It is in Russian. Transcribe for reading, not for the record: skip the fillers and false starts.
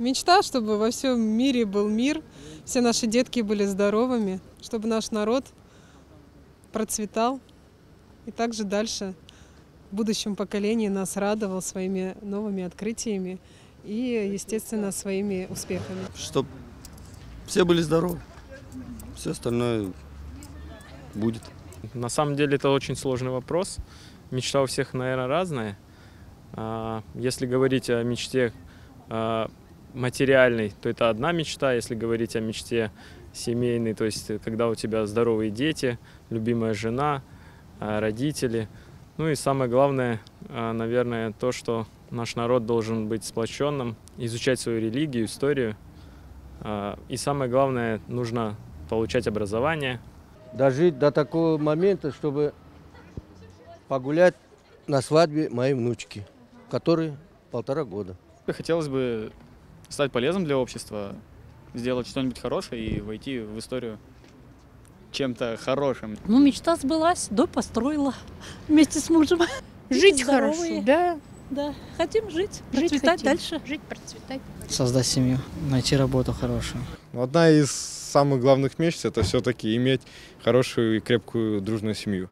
Мечта, чтобы во всем мире был мир, все наши детки были здоровыми, чтобы наш народ процветал и также дальше в будущем поколении нас радовал своими новыми открытиями и, естественно, своими успехами. Чтобы все были здоровы, все остальное будет. На самом деле это очень сложный вопрос. Мечта у всех, наверное, разная. Если говорить о мечте материальной, то это одна мечта. Если говорить о мечте семейной, то есть когда у тебя здоровые дети, любимая жена, родители. Ну и самое главное, наверное, то, что наш народ должен быть сплоченным, изучать свою религию, историю. И самое главное, нужно получать образование. Дожить до такого момента, чтобы погулять на свадьбе моей внучки, которой 1,5 года. Хотелось бы стать полезным для общества, сделать что-нибудь хорошее и войти в историю чем-то хорошим. Ну, мечта сбылась, дом построила вместе с мужем. Жить здоровые. хорошо, да. Да, хотим жить, Жить процветать хотим. дальше. Жить, процветать. Создать семью, найти работу хорошую. Одна из самых главных мечт – это все-таки иметь хорошую и крепкую дружную семью.